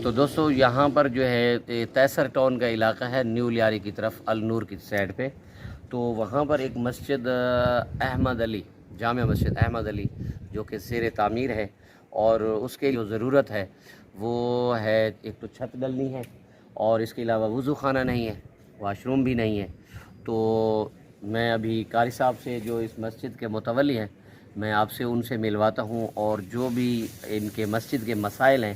تو دوستو یہاں پر جو ہے تیسر ٹاؤن کا علاقہ ہے، نیو لیاری کی طرف النور کی سائڈ پہ. تو وہاں پر ایک مسجد احمد علی، جامع مسجد احمد علی جو کہ زیر تعمیر ہے، اور اس کے جو ضرورت ہے وہ ہے ایک تو چھت ڈلنی ہے، اور اس کے علاوہ وضو خانہ نہیں ہے، واش روم بھی نہیں ہے. تو میں ابھی قاری صاحب سے جو اس مسجد کے متولی ہیں، میں آپ سے ان سے ملواتا ہوں، اور جو بھی ان کے مسجد کے مسائل ہیں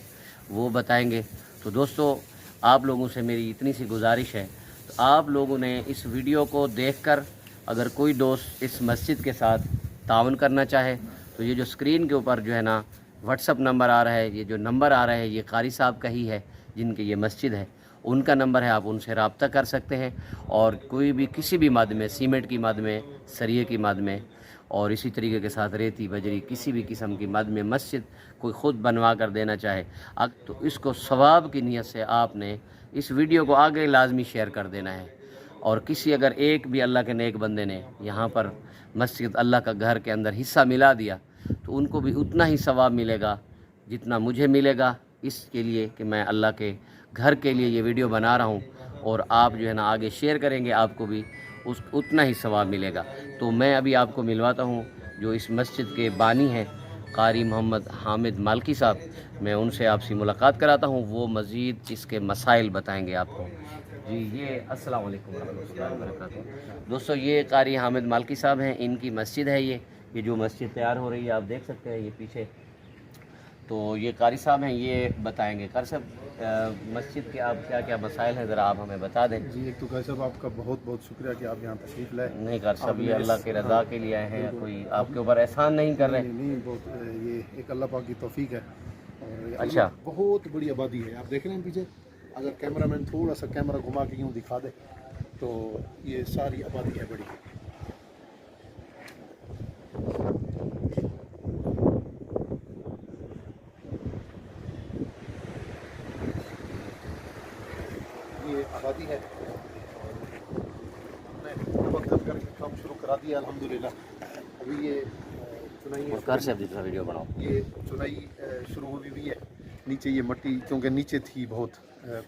وہ بتائیں گے. تو دوستو آپ لوگوں سے میری اتنی سی گزارش ہے، تو آپ لوگوں نے اس ویڈیو کو دیکھ کر اگر کوئی دوست اس مسجد کے ساتھ تعاون کرنا چاہے تو یہ جو سکرین کے اوپر جو ہے نا واٹس اپ نمبر آ رہا ہے، یہ جو نمبر آ رہا ہے یہ قاری صاحب کا ہی ہے جن کی یہ مسجد ہے، ان کا نمبر ہے، آپ ان سے رابطہ کر سکتے ہیں. اور کوئی بھی کسی بھی مد میں، سیمنٹ کی مد میں، سریے کی مد میں، اور اسی طریقے کے ساتھ ریتی بجری کسی بھی قسم کی مد میں مسجد کوئی خود بنوا کر دینا چاہے تو اس کو ثواب کی نیت سے آپ نے اس ویڈیو کو آگے لازمی شیئر کر دینا ہے. اور کسی اگر ایک بھی اللہ کے نیک بندے نے یہاں پر مسجد اللہ کا گھر کے اندر حصہ ملا دیا تو ان کو بھی اتنا ہی ثواب ملے گا جتنا مجھے ملے گا، اس کے لیے کہ میں اللہ کے گھر کے لیے یہ ویڈیو بنا رہا ہوں، اور آپ جو ہے نا آگے شیئر کریں گے آپ کو بھی اتنا ہی ثواب ملے گا. تو میں ابھی آپ کو ملواتا ہوں جو اس مسجد کے بانی ہیں قاری محمد حامد مالکی صاحب، میں ان سے آپ سے ملاقات کراتا ہوں، وہ مزید اس کے مسائل بتائیں گے آپ کو. جی یہ السلام علیکم ورحمۃ اللہ وبرکاتہ. دوستو یہ قاری حامد مالکی صاحب ہیں، ان کی مسجد ہے، یہ جو مسجد تیار ہو رہی ہے آپ دیکھ سکتے ہیں یہ پیچھے. تو یہ قاری صاحب ہیں، یہ بتائیں گے. قاری صاحب مسجد کے آپ کیا کیا مسائل ہیں ذرا آپ ہمیں بتا دیں. جی ایک تو قاری صاحب آپ کا بہت بہت شکریہ کہ آپ یہاں تشریف لائے. نہیں قاری صاحب یہ اللہ کی رضا کے لیے آئے ہیں، کوئی آپ کے اوپر احسان نہیں کر رہے. نہیں بہت یہ ایک اللہ پاک کی توفیق ہے. اور اچھا بہت بڑی آبادی ہے، آپ دیکھ رہے ہیں پیچھے، اگر کیمرہ مین تھوڑا سا کیمرہ گھما کے یوں دکھا دے تو یہ ساری آبادی ہے بڑی. یہ آبادی ہے، وقت کر کے کام شروع کرا دیا الحمدللہ. ابھی یہ چنائی قاری صاحب دوسرا ویڈیو بناؤ. یہ چنائی شروع ہوئی ہوئی ہے. نیچے یہ مٹی کیونکہ نیچے تھی بہت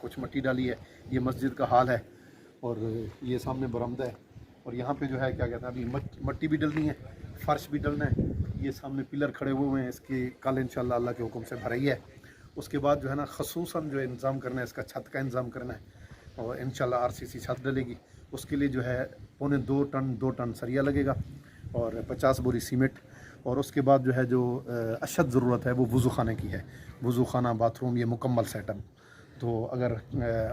کچھ مٹی ڈالی ہے. یہ مسجد کا حال ہے، اور یہ سامنے برآمدہ ہے، اور یہاں پہ جو ہے کیا کہتے ہیں ابھی مٹی بھی ڈلنی ہے، فرش بھی ڈلنا ہے. یہ سامنے پلر کھڑے ہوئے ہیں، اس کی کل انشاءاللہ اللہ کے حکم سے بھرائی ہے. اس کے بعد جو ہے نا خصوصاً جو انتظام کرنا ہے اس کا چھت کا انتظام کرنا ہے، اور انشاءاللہ RCC چھت ڈلے گی. اس کے لیے جو ہے 2 ٹن سریا لگے گا اور 50 بوری سیمنٹ. اور اس کے بعد جو ہے جو اشد ضرورت ہے وہ وضو خانے کی ہے، وضو خانہ، باتھ روم، یہ مکمل سیٹ اپ. تو اگر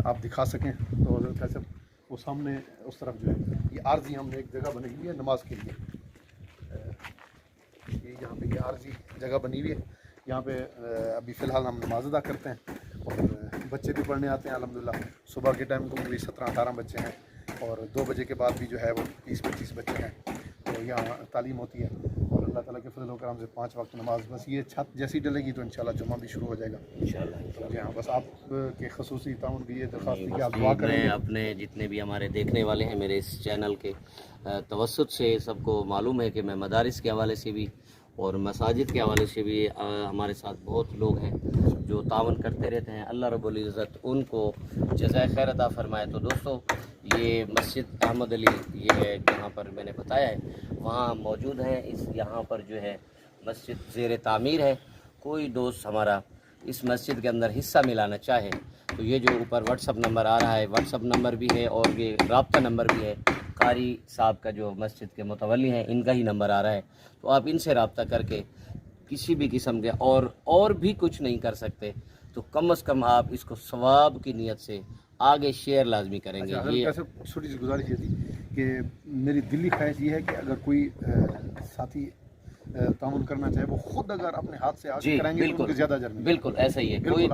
آپ دکھا سکیں تو حضرت صاحب وہ سامنے اس طرف جو ہے یہ عارضی ہم نے ایک جگہ بنی ہوئی ہے نماز کے لیے. یہ یہاں پہ یہ عارضی جگہ بنی ہوئی ہے، یہاں پہ ابھی فی الحال ہم نماز ادا کرتے ہیں، اور بچے بھی پڑھنے آتے ہیں الحمدللہ. صبح کے ٹائم کو بھی 17-18 بچے ہیں، اور 2 بجے کے بعد بھی جو ہے وہ 30-25 بچے ہیں. تو یہاں تعلیم ہوتی ہے، اور اللہ تعالیٰ کے فضل و کرم سے 5 وقت نماز. بس یہ چھت جیسی ڈلے گی تو انشاءاللہ جمعہ بھی شروع ہو جائے گا انشاءاللہ. جی ہاں، بس آپ کے خصوصی تعاون کی یہ درخواست ہے کہ آپ دعا کریں. میں اپنے جتنے بھی ہمارے دیکھنے والے ہیں میرے اس چینل کے توسط سے سب کو معلوم ہے کہ میں مدارس کے حوالے سے بھی اور مساجد کے حوالے سے بھی ہمارے ساتھ بہت لوگ ہیں جو تعاون کرتے رہتے ہیں. اللہ رب العزت ان کو جزائے خیر عطا فرمائے. تو دوستو یہ مسجد احمد علی یہ ہے جہاں پر میں نے بتایا ہے، وہاں ہم موجود ہیں. یہاں پر جو ہے مسجد زیر تعمیر ہے. کوئی دوست ہمارا اس مسجد کے اندر حصہ ملانا چاہے تو یہ جو اوپر واٹس اپ نمبر آ رہا ہے، واٹس اپ نمبر بھی ہے اور یہ رابطہ نمبر بھی ہے. قاری صاحب کا جو مسجد کے متولی ہیں ان کا ہی نمبر آ رہا ہے. تو آپ ان سے رابطہ کر کے کسی بھی قسم کے اور بھی کچھ نہیں کر سکتے تو کم از کم آپ اس کو ثواب کی نیت سے آگے شیئر لازمی کریں گے. یہ چھوٹی سی گزارش یہ تھی کہ میری دلی خواہش یہ ہے کہ اگر کوئی ساتھی تعاون کرنا چاہے وہ خود اگر اپنے ہاتھ سے آگے کریں گے تو ان کے زیادہ اجر ملے گا. بالکل ایسا ہی ہے. کوئی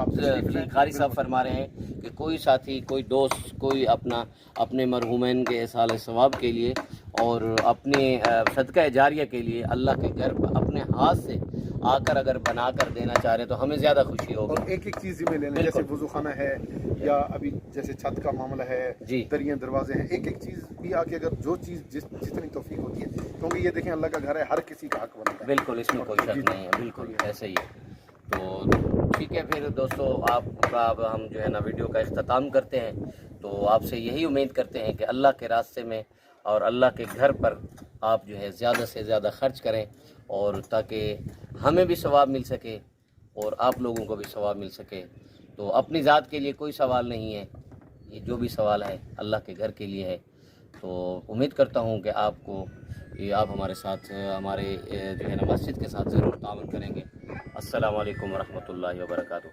قاری صاحب فرما رہے ہیں کہ کوئی ساتھی، کوئی دوست، کوئی اپنے مرحومین کے احصال ثواب کے لیے اور اپنے صدقہ جاریہ کے لیے اللہ کے گھر اپنے ہاتھ سے آ کر اگر بنا کر دینا چاہ رہے ہیں تو ہمیں زیادہ خوشی ہوگی. اور ایک ایک چیز ذمہ لینا، جیسے وضو خانہ ہے یا ابھی جیسے چھت کا معاملہ ہے، دریاں دروازے ہیں، ایک ایک چیز بھی آ کے اگر جو چیز جتنی توفیق ہوتی ہے، کیونکہ یہ دیکھیں اللہ کا گھر ہے، ہر کسی کا حق بنتا ہے. بالکل اس میں کوئی شک نہیں ہے. بالکل ایسا ہی ہے. تو ٹھیک ہے پھر دوستو، آپ کا اب ہم جو ہے نا ویڈیو کا اختتام کرتے ہیں. تو آپ سے یہی امید کرتے ہیں کہ اللہ کے راستے میں اور اللہ کے گھر پر آپ جو ہے زیادہ سے زیادہ خرچ کریں، اور تاکہ ہمیں بھی ثواب مل سکے اور آپ لوگوں کو بھی ثواب مل سکے. تو اپنی ذات کے لیے کوئی سوال نہیں ہے، یہ جو بھی سوال ہے اللہ کے گھر کے لیے ہے. تو امید کرتا ہوں کہ آپ کو آپ ہمارے ساتھ ہمارے جو ہے نا مسجد کے ساتھ ضرور تعاون کریں گے. السلام علیکم ورحمۃ اللہ وبرکاتہ.